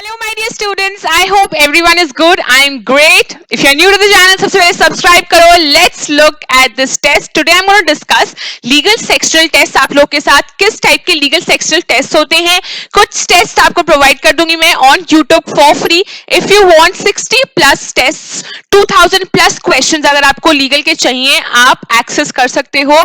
Hello, my dear students. I hope everyone is good. I'm great. If you're new to the channel, सबसे पहले subscribe करो. Let's look at this test. Today I'm going to discuss legal sectional test. आप लोग के साथ किस type के legal sectional tests होते हैं. कुछ tests आपको provide कर दूंगी मैं on YouTube for free. If you want 60 plus tests, 2000 plus questions अगर आपको legal के चाहिए, आप access कर सकते हो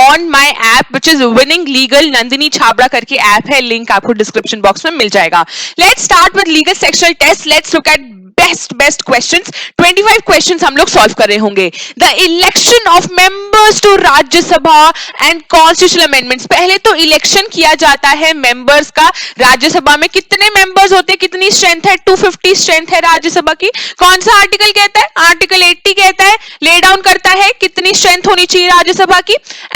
on my app, which is Winning Legal. Nandini Chhabra करके app है. Link आपको description box में मिल जाएगा. Let's start with legal sectional test. Let's look at best questions. 25 questions हम लोग solve कर रहे होंगे. The election of members to राज्य सभा and constitutional amendments. पहले तो election किया जाता है members का. राज्य सभा में कितने members होते हैं, कितनी strength है? 250 strength है राज्य सभा की. कौन सा article कहता है? Article 80 कहता है, lay down करता है कितनी strength होनी चाहिए राज्य सभा की.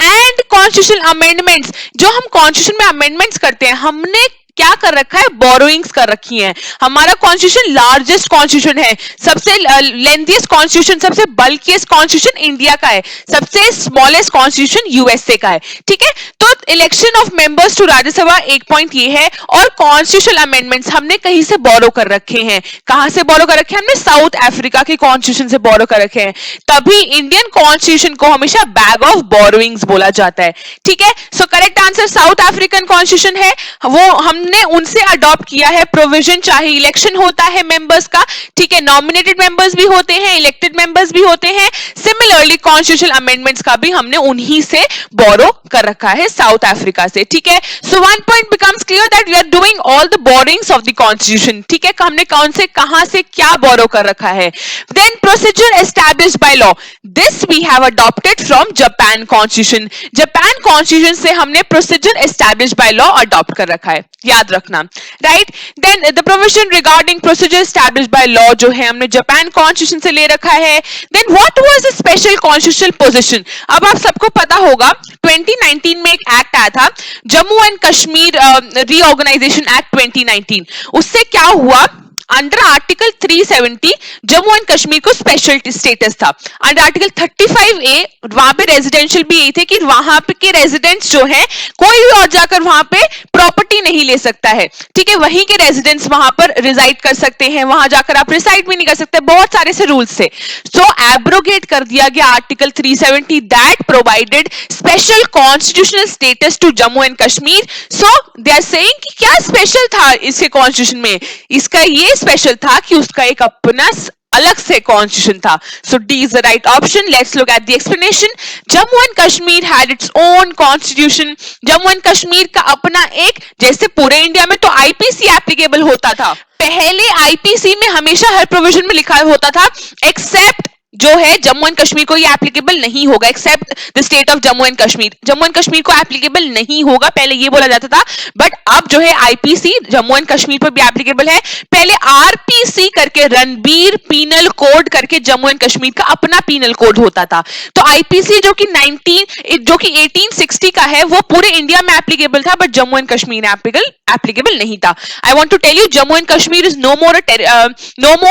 And constitutional amendments, जो हम constitution में amendments करते हैं, हमने क्या कर रखा है? बोरोइंग्स कर रखी हैं. हमारा कॉन्स्टिट्यूशन लार्जेस्ट कॉन्स्टिट्यूशन है, सबसे लेंथीएस्ट कॉन्स्टिट्यूशन, सबसे बल्किएस्ट कॉन्स्टिट्यूशन इंडिया का है, सबसे स्मॉलेस्ट कॉन्स्टिट्यूशन यूएसए का है. ठीक है, तो election of members to Rajya Sabha एक पॉइंट ये है. और कॉन्स्टिट्यूशनल अमेंडमेंट्स हमने कहीं से बोरो कर रखे हैं. कहां से बोरो कर रखे हैं? हमने साउथ अफ्रीका के कॉन्स्टिट्यूशन से बोरो कर रखे हैं. तभी इंडियन कॉन्स्टिट्यूशन को हमेशा बैग ऑफ बोरोइंग्स बोला जाता है. ठीक है, सो correct answer south African constitution है, वो हमने उनसे अडॉप्ट किया है प्रोविजन. चाहे इलेक्शन होता है मेंबर्स का, ठीक है, नॉमिनेटेड मेंबर्स भी होते हैं, इलेक्टेड मेंबर्स भी होते हैं. सिमिलरली कॉन्स्टिट्यूशनल अमेंडमेंट्स का भी हमने उन्हीं से बोरो कर रखा है, साउथ अफ्रीका से. ठीक है, so one point becomes clear that we are doing all the borrowings of the constitution. ठीक है, हमने कौन से कहां से क्या बोरो कर रखा है. Then procedure established by law, this we have adopted from Japan constitution. Japan constitution से हमने procedure established by law adopt कर रखा है, याद रखना. Right, then the provision regarding procedure established by law जो है हमने जापान कॉन्स्टिट्यूशन से ले रखा है. Then what was the special constitutional position. अब आप सबको पता होगा 2019 में एक एक्ट आया था, Jammu and Kashmir reorganisation act 2019. उससे क्या हुआ? Under article 370 Jammu and Kashmir को स्पेशल स्टेटस था. अंडर आर्टिकल 35A वहां पे रेजिडेंशियल भी यही थे कि वहां पे के रेजिडेंट्स जो है कोई भी और जाकर वहां पे प्रॉपर्टी नहीं ले सकता है. ठीक है, वहीं के रेजिडेंट्स वहां पर रिसाइड कर सकते हैं, वहां जाकर आप रिसाइड भी नहीं कर सकते, बहुत सारे से रूल्स से. सो एब्रोगेट कर दिया गया article 370 that provided special constitutional status to Jammu and Kashmir. So they are saying कि क्या स्पेशल था इसके कॉन्स्टिट्यूशन में. इसका ये स्पेशल था कि उसका एक अपना अलग से कॉन्स्टिट्यूशन था. So D is the right option. Let's look at the explanation. Jammu and Kashmir had its own constitution. Jammu and Kashmir का अपना एक, जैसे पूरे इंडिया में तो आईपीसी एप्लीकेबल होता था, पहले आईपीसी में हमेशा हर प्रोविजन में लिखा होता था एक्सेप्ट जो है जम्मू एंड कश्मीर को ये एप्लीकेबल नहीं होगा, except the state of Jammu and Kashmir. Jammu and Kashmir को एप्लीकेबल नहीं होगा, पहले ये बोला जाता था. बट अब जो है आईपीसी जम्मू एंड कश्मीर पर भी एप्लीकेबल है. पहले आरपीसी करके, रणबीर पीनल कोड करके जम्मू एंड कश्मीर का अपना पीनल कोड होता था. तो आईपीसी जो कि 1860 का है वो पूरे इंडिया में एप्लीकेबल था, but Jammu and Kashmir applicable नहीं था. I want to tell you Jammu and Kashmir is no more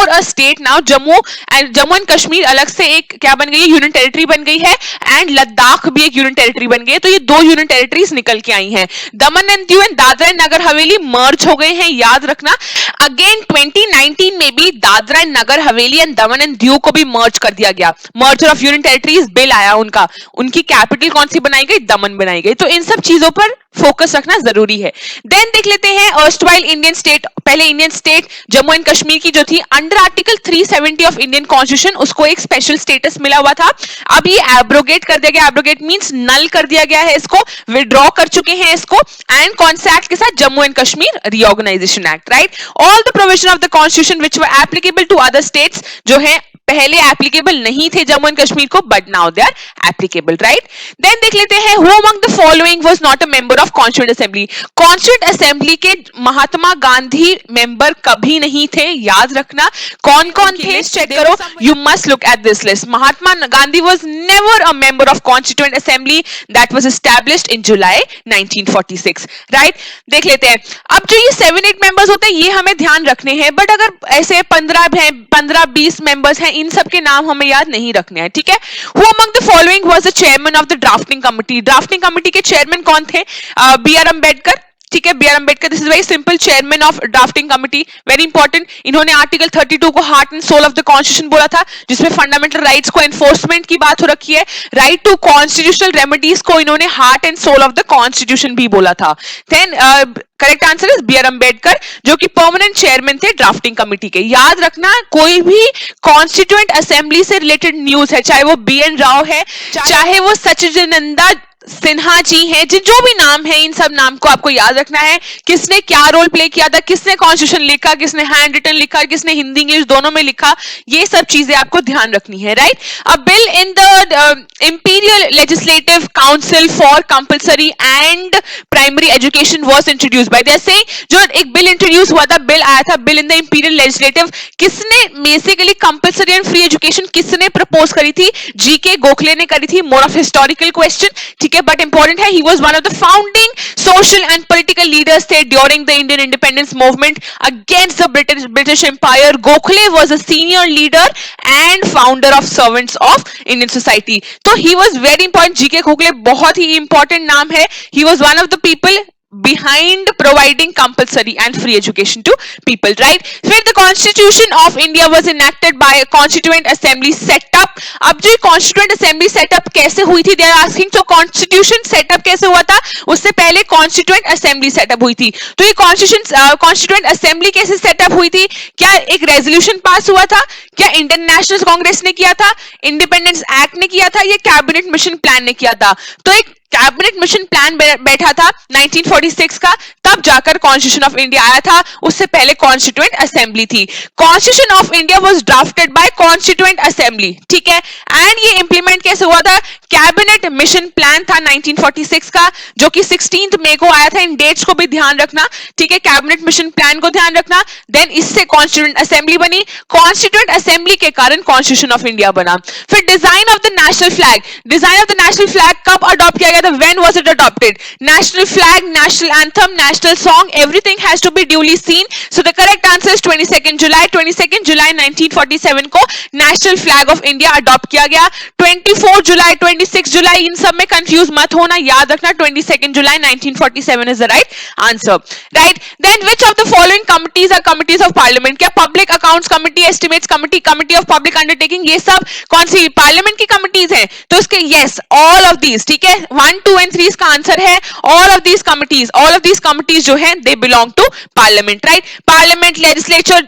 a state now. Jammu and Kashmir अलग से एक क्या बन गई है? यूनियन टेरिटरी बन गई है. एंड लद्दाख भी एक यूनियन टेरिटरी बन गई है. तो ये दो यूनियन टेरिटरीज निकल के आई हैं. Daman and Diu and Dadra and Nagar Haveli merge हो गए हैं, याद रखना. अगेन 2019 में भी Dadra and Nagar Haveli and Daman and Diu को भी मर्ज कर दिया गया. Merger of union territories bill आया उनका. उनकी कैपिटल कौन सी बनाई गई? दमन बनाई गई. तो इन सब चीजों पर फोकस रखना जरूरी है. देन देख लेते हैं अर्स्टवाइल इंडियन स्टेट. पहले Indian state Jammu and Kashmir की जो थी under article 370 of Indian constitution, उसको एक स्पेशल स्टेटस मिला हुआ था. अब ये एब्रोगेट कर दिया गया. एब्रोगेट मींस नल कर दिया गया है, इसको विड्रॉ कर चुके हैं इसको. एंड कौन से एक्ट के साथ? Jammu and Kashmir reorganisation act. Right, all the provision of the constitution which were applicable to other states जो है पहले एप्लीकेबल नहीं थे जम्मू एंड कश्मीर को, but now they are applicable. Right, then देख लेते हैं who among the following was not a member of constituent assembly. Constituent assembly के महात्मा गांधी मेंबर कभी नहीं थे, याद रखना. कौन कौन थे चेक करो. You must look at this list. Mahatma Gandhi was never a member of constituent assembly that was established in July 1946. Right, देख लेते हैं. अब जो ये 7-8 मेंबर्स होते हैं ये हमें ध्यान रखने हैं, बट अगर ऐसे 15-20 मेंबर्स हैं, इन सब के नाम हमें याद नहीं रखने हैं. ठीक है, who among the following was the chairman of the drafting committee. Drafting committee के चेयरमैन कौन थे? B R Ambedkar. ठीक है, B R Ambedkar, this is very simple, chairman of drafting committee, very important. इन्होंने आर्टिकल 32 को heart and soul of the constitution बोला था, जिसमें फंडामेंटल राइट्स को एनफोर्समेंट की बात हो रखी है। राइट टू कॉन्स्टिट्यूशनल रेमेडीज को इन्होंने heart and soul of the constitution भी बोला था। Then correct answer is B R Ambedkar, जो कि परमानेंट चेयरमैन थे ड्राफ्टिंग कमिटी के। याद रखना, कोई भी कॉन्स्टिट्यूएंट असेंबली से रिलेटेड न्यूज है, चाहे वो बी एन राव है, चाहे वो सचिदानंद सिन्हा जी हैं, जो भी नाम है, इन सब नाम को आपको याद रखना है। किसने क्या रोल प्ले किया था, किसने कॉन्स्टिट्यूशन लिखा, किसने हैंड रिटन लिखा, किसने हिंदी इंग्लिश दोनों में लिखा, ये सब चीजें आपको ध्यान रखनी है, right. A bill in the imperial legislative council for compulsory and primary education was introduced by, जैसे जो एक बिल इंट्रोड्यूस हुआ था, बिल आया था, bill in the imperial legislative, किसने basically compulsory and free education किसने प्रपोज करी थी, जीके गोखले ने करी थी। मोर ऑफ हिस्टोरिकल क्वेश्चन, ठीक है, बट इंपॉर्टेंट है, he was one of the founding social and political leaders थे during the Indian independence movement against the British empire. Gokhale was a senior leader and founder of servants of Indian society. तो he was very important, G K Gokhale बहुत ही important नाम है। He was one of the people behind providing compulsory and free education to people, right? When the Constitution of India was enacted by a Constituent Assembly set up, अब जो Constituent Assembly set up कैसे हुई थी, they are asking, तो Constitution set up कैसे हुआ था, उससे पहले Constituent Assembly set up हुई थी। तो ये Constituent Assembly कैसे set up हुई थी, क्या एक रेजोल्यूशन पास हुआ था, क्या इंडियन नेशनल कांग्रेस ने किया था, इंडिपेंडेंस एक्ट ने किया था, या कैबिनेट मिशन प्लान ने किया था? तो एक कैबिनेट मिशन प्लान बैठा था 1946 का, तब जाकर कॉन्स्टिट्यूशन ऑफ इंडिया आया था, उससे पहले कॉन्स्टिट्यूएंट असेंबली थी। Constitution of India was drafted bye constituent assembly, ठीक है, एंड ये इंप्लीमेंट कैसे हुआ था, कैबिनेट मिशन प्लान था 1946 का, जो कि 16 मई को आया था। इन डेट्स को भी ध्यान रखना, ठीक है, कैबिनेट मिशन प्लान को ध्यान रखना। देन इससे कॉन्स्टिट्यूएंट असेंबली बनी, कॉन्स्टिट्यूएंट असेंबली के कारण कॉन्स्टिट्यूशन ऑफ इंडिया बना। फिर design of the national flag, design of the national flag कब अडॉप्ट किया गया था, when was it adopted? National flag, national anthem, national song, everything has to be duly seen. So the correct answer is 22nd July 1947 को national flag of India adopt किया गया। 24 जुलाई 26 जुलाई इन सब में confuse मत होना, याद रखना 22nd July 1947 is the right answer, right? Then which of the following committees are committees of parliament? क्या public accounts committee, estimates committee, committee of public undertaking, ये सब कौन सी पार्लियामेंट की कमिटीज हैं? तो इसके yes, all of these, ठीक है, 1, 2 and 3 इसका आंसर है। all of these committees जो हैं they belong to parliament, right? parliament, legislature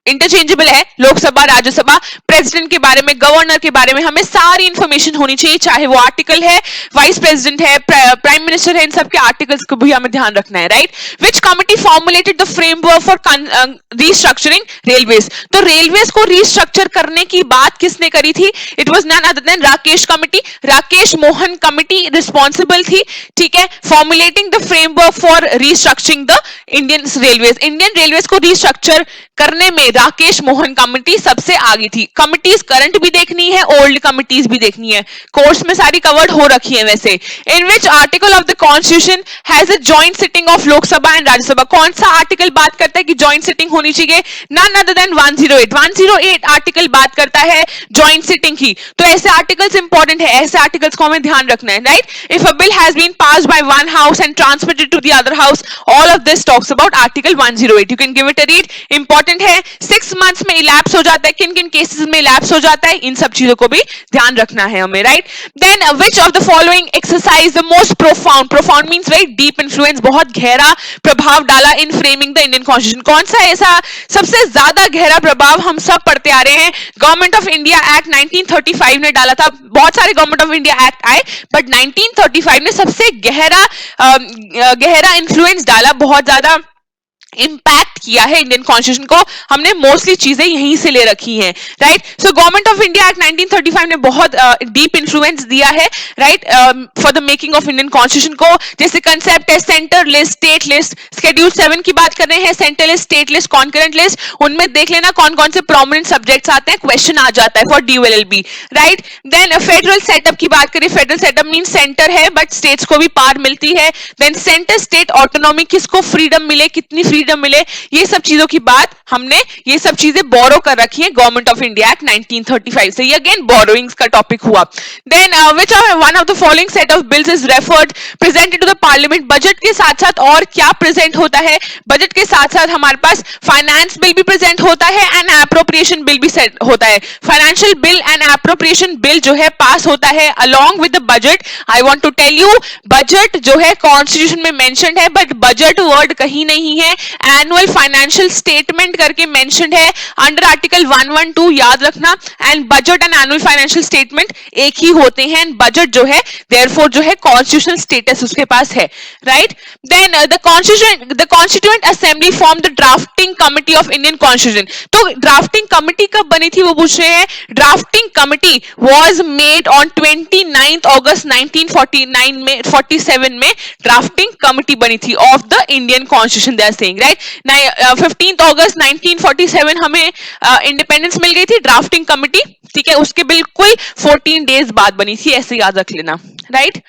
interchangeable है, लोकसभा, राज्यसभा, प्रेसिडेंट के बारे में, गवर्नर के बारे में हमें सारी इंफॉर्मेशन होनी चाहिए, चाहे वो आर्टिकल है, वाइस प्रेसिडेंट है, प्राइम मिनिस्टर है, इन सब के आर्टिकल्स को भी हमें ध्यान रखना है, right? Which committee formulated the framework for restructuring railways? तो रेलवेज को रीस्ट्रक्चर करने की बात किसने करी थी? It was none other than Rakesh committee, Rakesh Mohan committee responsible थी, ठीक है, formulating the framework for restructuring the Indian railways. Indian railways को रीस्ट्रक्चर करने में राकेश मोहन कमिटी सबसे आगे थी। कमिटीज करंट भी देखनी है, ओल्ड कमिटीज भी देखनी है, कोर्स में सारी कवर्ड हो रखी है वैसे। In which article of the constitution has a joint sitting of Lok Sabha and Rajya Sabha? कौन सा आर्टिकल बात करता है कि जॉइंट सिटिंग होनी चाहिए? नन अदर देन 108 आर्टिकल बात करता है जॉइंट सिटिंग की। तो ऐसे आर्टिकल्स इंपॉर्टेंट है, ऐसे आर्टिकल्स को हमें ध्यान रखना है, right? If a bill has been passed by one house and transmitted to the other house, all of this talks about article 108। You can give it a read, important है। 6 months में elapse हो जाता है, किन किन cases में elapse हो जाता है, इन सब चीजों को भी ध्यान रखना है हमें, right? Then which of the following exercise the most profound means very deep influence, बहुत गहरा प्रभाव डाला in framing the Indian constitution? कौन सा ऐसा सबसे ज्यादा गहरा प्रभाव हम सब पढ़ते आ रहे हैं? गवर्नमेंट ऑफ इंडिया एक्ट 1935 ने डाला था। बहुत सारे गवर्नमेंट ऑफ इंडिया एक्ट आए, बट 1935 ने सबसे गहरा इन्फ्लुएंस डाला, बहुत ज्यादा इंपैक्ट किया है इंडियन कॉन्स्टिट्यूशन को। हमने मोस्टली चीजें यहीं से ले रखी हैं, right? So government of India act 1935 ने बहुत डीप इन्फ्लुएंस दिया है, right, for the making of Indian constitution को। जैसे कंसेप्ट है centre list, state list, schedule 7 की बात कर रहे हैं, centre list, state list, concurrent list, उनमें देख लेना कौन कौन से प्रोमिनेंट सब्जेक्ट्स आते हैं, क्वेश्चन आ जाता है for DULLB, right? Then federal setup की बात करें, फेडरल सेटअप मीन सेंटर है बट स्टेट्स को भी पावर मिलती है। देन सेंटर स्टेट ऑटोनॉमी, किसको फ्रीडम मिले, कितनी फ्रीडम मिले, ये सब चीजों की बात हमने ये सब चीजें बोरो कर रखी है गवर्नमेंट ऑफ इंडिया एक्ट 1935 से। ये अगेन बोरोइंग्स का टॉपिक हुआ। Then which are one of the following set of bills is referred presented to the parliament. Budget के साथ साथ और क्या प्रेजेंट होता है? बजट के साथ साथ हमारे पास फाइनेंस बिल भी प्रेजेंट होता है एंड एप्रोप्रिएशन बिल भी सेट होता है। Financial bill and appropriation bill जो है पास होता है along with the budget. I want to tell you, budget जो है कॉन्स्टिट्यूशन में मेंशन्ड है बट बजट वर्ड कहीं नहीं है। एनुअल फाइनेंशियल स्टेटमेंट करके मेंशन्ड है अंडर आर्टिकल 112, याद रखना। And budget and annual financial statement एक ही होते हैं। बजट जो है देयरफॉर जो है कॉन्स्टिट्यूशनल स्टेटस उसके पास है, right. Then the constituent assembly form the drafting committee of Indian constitution. तो ड्राफ्टिंग कमिटी कब बनी थी वो पूछ रहे हैं। Drafting committee was made on 29 August 1947 में ड्राफ्टिंग कमिटी बनी थी of the Indian constitution, they are saying, right. 15 अगस्त 1947 हमें इंडिपेंडेंस मिल गई थी। ड्राफ्टिंग कमिटी, ठीक है, उसके बिल्कुल 14 डेज बाद बनी थी, ऐसे याद रख लेना, right.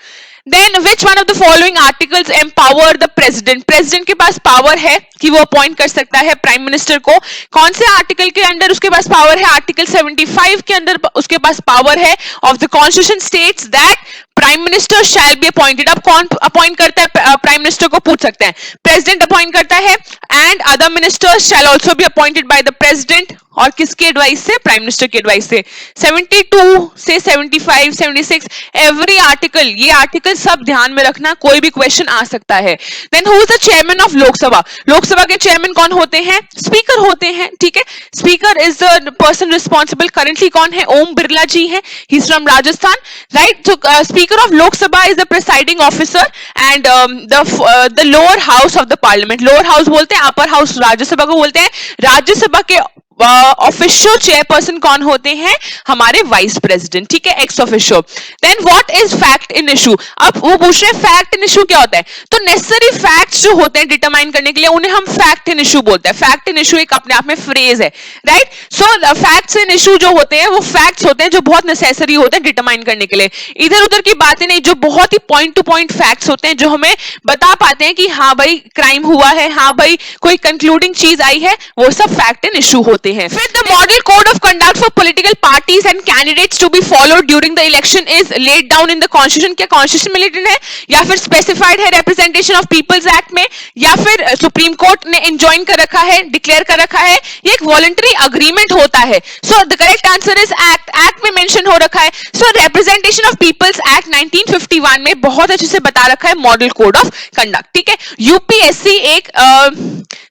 Then which one of the following articles empower the president? President के पास पावर है कि वो अपॉइंट कर सकता है प्राइम मिनिस्टर को। कौन से आर्टिकल के अंडर उसके पास पावर है? आर्टिकल 75 के अंदर उसके पास पावर है of the constitution states that prime minister shall be appointed. अब कौन अपॉइंट करता है प्राइम मिनिस्टर को? पूछ सकते हैं। प्रेसिडेंट अपॉइंट करता है and other ministers shell also be appointed by the president. और किसके एडवाइस से? प्राइम मिनिस्टर के एडवाइस से। 72 से 75, 76 एवरी आर्टिकल, ये आर्टिकल सब ध्यान में रखना, कोई भी क्वेश्चन आ सकता है। Then who is the chairman of Lok Sabha? Lok Sabha के चेयरमैन कौन होते हैं? स्पीकर होते हैं, ठीक है। Speaker is the person responsible. Currently कौन है? ओम बिरला जी है, he is from Rajasthan, right. तो speaker of Lok Sabha is the presiding officer and the lower house of the parliament. Lower house बोलते हैं, अपर हाउस राज्यसभा को बोलते हैं। राज्यसभा के ऑफिशियल चेयरपर्सन कौन होते हैं? हमारे वाइस प्रेसिडेंट, ठीक है, ex officio. Then what is fact in issue? अब वो पूछ रहे हैं फैक्ट इन इशू क्या होता है। तो नेसेसरी फैक्ट्स जो होते हैं डिटरमाइन करने के लिए उन्हें हम फैक्ट इन इशू बोलते हैं। फैक्ट इन इशू एक अपने आप में फ्रेज है, right. So facts in issue जो होते हैं वो फैक्ट्स होते हैं जो बहुत नेसेसरी होते हैं डिटरमाइन करने के लिए। इधर उधर की बातें नहीं, जो बहुत ही पॉइंट टू पॉइंट फैक्ट्स होते हैं जो हमें बता पाते हैं कि हाँ भाई क्राइम हुआ है, हाँ भाई कोई कंक्लूडिंग चीज आई है, वो सब फैक्ट इन इशू होते हैं। फिर the model code of conduct for political parties and candidates to be followed during the election is laid down in the constitution. क्या कॉन्स्टिट्यूशन में रिटन है या फिर स्पेसिफाइड है रिप्रेजेंटेशन ऑफ पीपल्स एक्ट में, या फिर सुप्रीम कोर्ट ने एंजॉइन कर रखा है, डिक्लेयर कर रखा है? ये एक वॉलंटरी अग्रीमेंट होता है। So the correct answer is act. Act में मेंशन हो रखा है। सो रिप्रेजेंटेशन ऑफ पीपल्स एक्ट 1951 में बहुत अच्छे से बता रखा है मॉडल कोड ऑफ कंडक्ट, ठीक है। यूपीएससी एक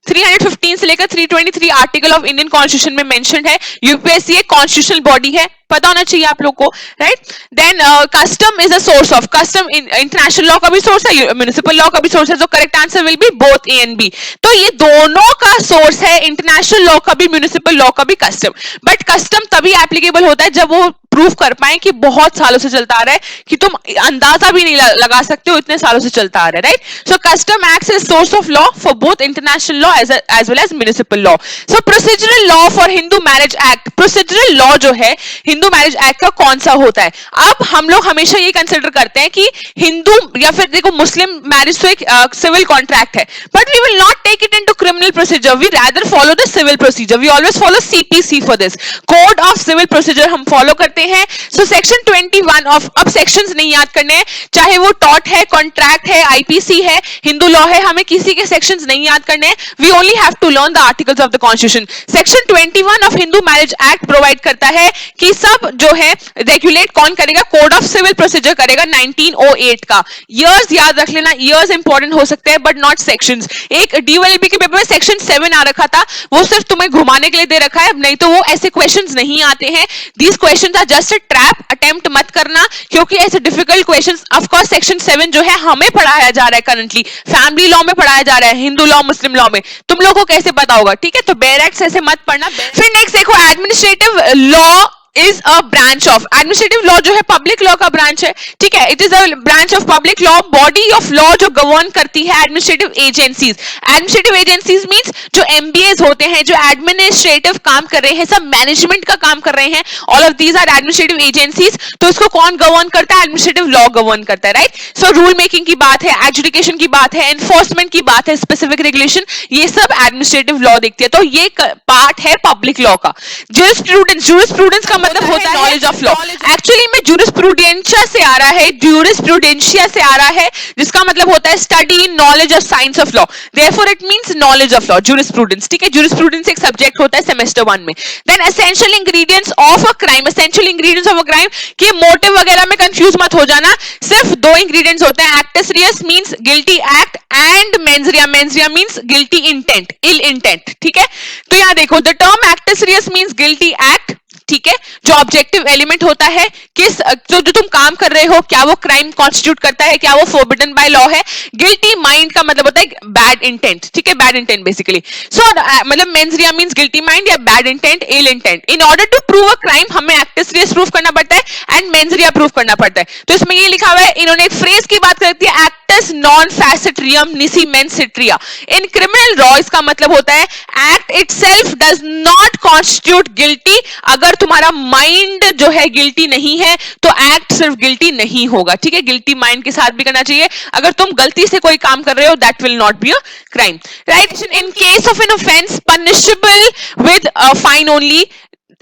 315 से लेकर 323 आर्टिकल ऑफ इंडियन कॉन्स्टिट्यूशन में मेंशन्ड है। यूपीएससी एक कॉन्स्टिट्यूशनल बॉडी है, पता होना चाहिए आप लोग को, right. Then custom is a source of, custom international law का भी सोर्स है, म्युनिसिपल लॉ का भी सोर्स है। तो correct answer will be both A and B. तो ये दोनों का सोर्स है, इंटरनेशनल लॉ का भी, म्युनिसिपल लॉ का भी, कस्टम। बट कस्टम तभी एप्लीकेबल होता है जब वो प्रूव कर पाए कि बहुत सालों से चलता आ रहा है, कि तुम अंदाजा भी नहीं लगा सकते हो इतने सालों से चलता आ रहा है, right. So custom act is source of law for both international law as well as municipal law. So procedural law for Hindu marriage act, procedural law जो है हिंदू मैरिज एक्ट का कौन सा होता है? अब हम लोग हमेशा ये कंसिडर करते हैं कि हिंदू या फिर देखो मुस्लिम मैरिज तो एक सिविल कॉन्ट्रैक्ट है, but we will not take it into criminal procedure, we rather follow the civil procedure, we always follow CPC for this, code of civil procedure हम फॉलो करते हैं। सो सेक्शन 21 ऑफ, अब sections नहीं याद करने हैं, चाहे वो टॉट है, कॉन्ट्रैक्ट है, आईपीसी है, हिंदू लॉ है, हमें किसी के सेक्शंस नहीं याद करने हैं। We only have to learn the articles of the constitution. Section 21 of Hindu marriage act provide करता है कि सब जो है रेगुलेट कौन करेगा? कोड ऑफ सिविल प्रोसीजर करेगा 1908 का। इयर्स याद रख लेना, इयर्स इंपॉर्टेंट हो सकते हैं बट नॉट सेक्शंस। एक डीएलएलबी के पेपर में सेक्शन 7 आ रखा था, वो सिर्फ तुम्हें घुमाने के लिए दे रखा है, नहीं तो वो ऐसे क्वेश्चंस नहीं आते हैं। These questions are just a trap, attempt मत करना क्योंकि ऐसे difficult questions, of course section 7 जो है हमें पढ़ाया जा रहा है करंटली, फैमिली लॉ में पढ़ाया जा रहा है, हिंदू लॉ, मुस्लिम लॉ में, तुम लोगों को कैसे पता होगा, ठीक है। तो बेयर एक्ट ऐसे मत पढ़ना। फिर नेक्स्ट देखो administrative law is a branch of administrative law जो है public law का branch है, ठीक है, it is a branch of public law, body of law जो govern करती है administrative agencies. Administrative agencies means जो MBAs होते हैं, जो administrative काम कर रहे हैं, सब management का काम कर रहे हैं, all of these are administrative agencies. तो इसको कौन govern करता है? Administrative law govern करता है, right? So rule making की बात है, adjudication की बात है, enforcement की बात है, specific regulation, ये सब administrative law देखती है. तो ये पार्ट है पब्लिक लॉ का. jurisprudence का मतलब होता है नॉलेज ऑफ लॉ. एक्चुअली में jurisprudential से आ रहा है, jurisprudencia से आ रहा है, जिसका मतलब होता है study knowledge of science of law. Therefore it means knowledge of law, jurisprudence. ठीक है, jurisprudence एक सब्जेक्ट होता है सेमेस्टर 1 में. Then essential ingredients of a crime. Essential ingredients of a crime कि मोटिव वगैरह में कंफ्यूज मत हो जाना, सिर्फ दो इंग्रेडिएंट्स होते हैं. Actus reus means guilty act and mens rea. Mens rea means guilty intent, ill intent. ठीक है, तो यहां देखो the term actus reus means guilty act. ठीक है, जो ऑब्जेक्टिव एलिमेंट होता है, किस जो तुम काम कर रहे हो, क्या वो क्राइम कॉन्स्टिट्यूट करता है, क्या वो फोरबिडन बाय लॉ है. गिल्टी माइंड का मतलब होता है बैड इंटेंट. ठीक है, बैड इंटेंट बेसिकली. सो मतलब mens rea means guilty mind या bad intent, ill intent. In order to prove a crime हमें एक्टस रियस प्रूव करना पड़ता है एंड मेंस रिया प्रूव करना पड़ता है. तो इसमें ये लिखा हुआ है, इन्होंने एक फ्रेज की बात करती है, actus non facit reum nisi mens sit rea. In criminal law इसका मतलब होता है act itself does not constitute guilty. अगर तुम्हारा माइंड जो है गिल्टी नहीं है तो एक्ट सिर्फ गिल्टी नहीं होगा. ठीक है, गिल्टी माइंड के साथ भी करना चाहिए. अगर तुम गलती से कोई काम कर रहे हो, that will not be a crime, right. In case of an offence punishable with fine only,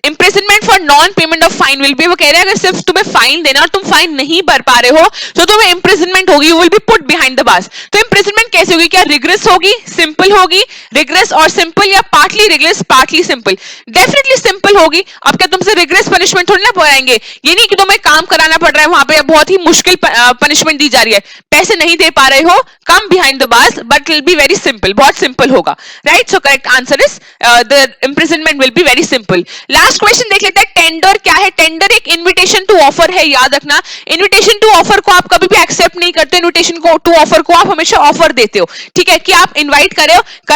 imprisonment for non payment of fine will be. वो कह रहे हैं अगर सिर्फ तुम्हें फाइन देना और तुम फाइन नहीं भर पा रहे हो तो तुम्हें इंप्रिजनमेंट होगी, you will be put behind the bars. तो इंप्रिजनमेंट कैसे होगी? क्या रिग्रेस होगी, सिंपल होगी, रिग्रेस और सिंपल, या partly regress partly simple? Definitely simple होगी. अब क्या तुमसे रिग्रेस पनिशमेंट थोड़ी ना कराएंगे, ये नहीं कि तुम्हें काम कराना पड़ रहा है वहां पे, बहुत ही मुश्किल पनिशमेंट दी जा रही है, पैसे नहीं दे पा रहे हो, come behind the bars, but will be very simple, बहुत सिंपल होगा, right. So correct answer is the imprisonment will be very simple. Last question देख लेते हैं. टेंडर क्या है? टेंडर एक इनविटेशन टू ऑफर है, याद रखना. इनविटेशन टू ऑफर को आप कभी भी एक्सेप्ट नहीं करते, इनविटेशन को टू ऑफर को आप हमेशा ऑफर देते हो. ठीक है, कि आप इनवाइट कर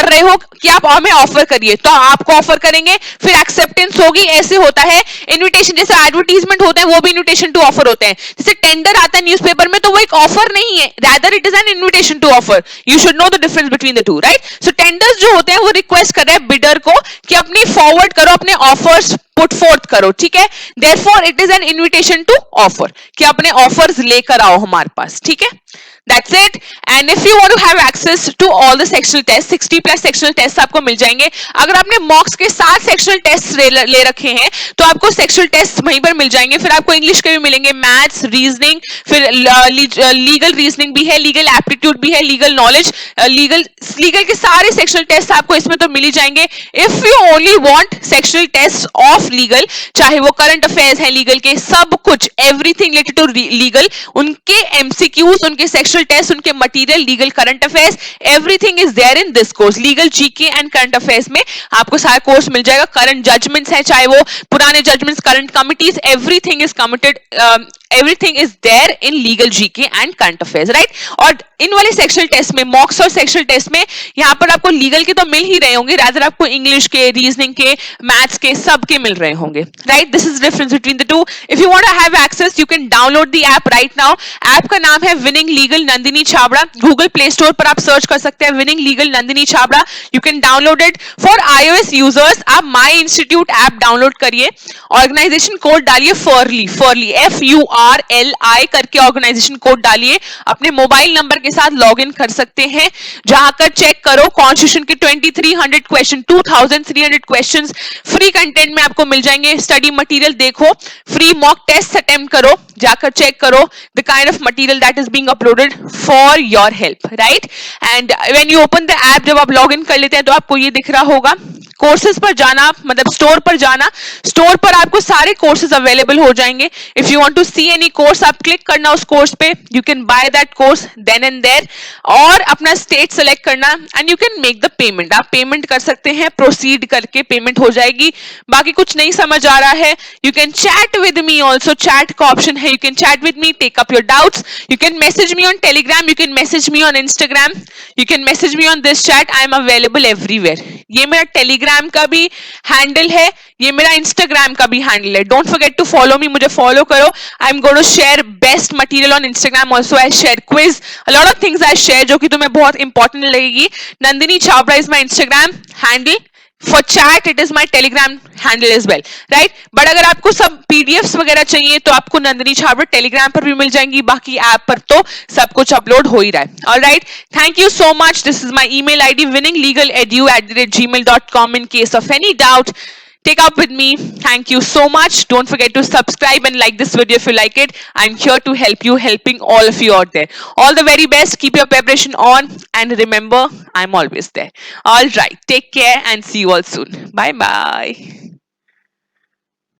रहे हो कि आप हमें ऑफर करिए, तो आपको ऑफर करेंगे, फिर एक्सेप्टेंस होगी, ऐसे होता है. इनविटेशन जैसे एडवर्टीजमेंट होता है, वो भी इनविटेशन टू ऑफर होते हैं. जैसे टेंडर आता है न्यूज़पेपर में, तो वो एक ऑफर नहीं है, rather it is an invitation to offer. You should know the difference between the two, right. So tenders जो होते हैं वो रिक्वेस्ट कर रहे हैं बिडर को कि अपनी फॉरवर्ड करो, अपने ऑफर्स पुट फोर्थ करो. ठीक है, therefore it is an invitation to offer, कि अपने ऑफर्स लेकर आओ हमारे पास. ठीक है, that's it. And if you want to have access to all the sectional tests, 60 plus sectional tests आपको मिल जाएंगे. अगर आपने मॉक्स के 7 sectional tests ले रखे हैं तो आपको sectional tests वहीं पर मिल जाएंगे. फिर आपको इंग्लिश के भी मिलेंगे, मैथ्स, रीजनिंग, फिर लीगल रीजनिंग भी है, लीगल एप्टीट्यूड भी है, लीगल नॉलेज, लीगल के सारे sectional tests आपको इसमें तो मिल ही जाएंगे. If you only want sectional tests of legal, चाहे वो करंट अफेयर्स है लीगल के, सब कुछ एवरीथिंग रिलेटेड टू लीगल, उनके MCQs, उनके सेक्शनल टेस्ट, उनके material, legal current affairs, everything is there in this course. Legal GK and current affairs में आपको सारा कोर्स मिल जाएगा. करंट जजमेंट्स है, चाहे वो पुराने judgments, current committees, everything is committed, everything is there in legal GK and current affairs, right. और इन वाले सेक्शनल टेस्ट में, मॉक्स और सेक्शनल टेस्ट में, यहाँ पर आपको लीगल के तो मिल ही रहे होंगे, रादर आपको इंग्लिश के, रीजनिंग के, मैथ्स के, सब के मिल रहे होंगे, right. This is difference between the two. If you want to have access, you can download the app right now. App का नाम है Winning Legal Nandini Chhabra. Google Play Store पर आप सर्च कर सकते हैं Winning Legal Nandini Chhabra. You can download it. For iOS users आप my institute app download करिए, ऑर्गेनाइजेशन कोड डालिए फर्ली, FURLI करके ऑर्गेनाइजेशन कोड डालिए, अपने मोबाइल नंबर के साथ लॉगिन कर सकते हैं. जहां कर चेक करो कॉन्स्टिट्यूशन के 2300 क्वेश्चन, 2300 क्वेश्चंस फ्री कंटेंट में आपको मिल जाएंगे. स्टडी मटेरियल देखो, फ्री मॉक टेस्ट अटेम्प्ट करो, जाकर चेक करो the kind of material that is being uploaded for your help, right. And when you open the app, जब आप लॉगिन कर लेते हैं तो आपको ये दिख रहा होगा, कोर्सेज पर जाना, मतलब स्टोर पर जाना, स्टोर पर आपको सारे कोर्सेज अवेलेबल हो जाएंगे. If you want to see any course, आप क्लिक करना उस कोर्स पे, you can buy that course then and there, और अपना स्टेट सेलेक्ट करना and you can make the payment. आप पेमेंट कर सकते हैं, प्रोसीड करके पेमेंट हो जाएगी. बाकी कुछ नहीं समझ आ रहा है, you can chat with me also. Chat का ऑप्शन है You can chat with me, take up your doubts. You can message me on Telegram, you can message me on Instagram, you can message me on this chat. I am available everywhere. ये मेरा Telegram का भी handle है, ये मेरा Instagram का भी handle है. Don't forget to follow me, मुझे फॉलो करो. I am going to share best material on Instagram. Also I share quiz, a lot of things I share जो कि तुम्हें बहुत इंपॉर्टेंट लगेगी. Nandini Chhabra is my Instagram handle. For chat it is my telegram handle as well, right? But अगर आपको सब pdfs वगैरह चाहिए तो आपको नंदिनी छाबड़ा टेलीग्राम पर भी मिल जाएंगी, बाकी ऐप पर तो सब कुछ अपलोड हो ही रहा है. All right, thank you so much. This is my email id winninglegaledu@gmail.com. In case of any doubt, take up with me. Thank you so much. Don't forget to subscribe and like this video if you like it. I'm here to help you, helping all of you out there. All the very best. Keep your preparation on and remember, I'm always there. All right, take care and see you all soon. Bye bye.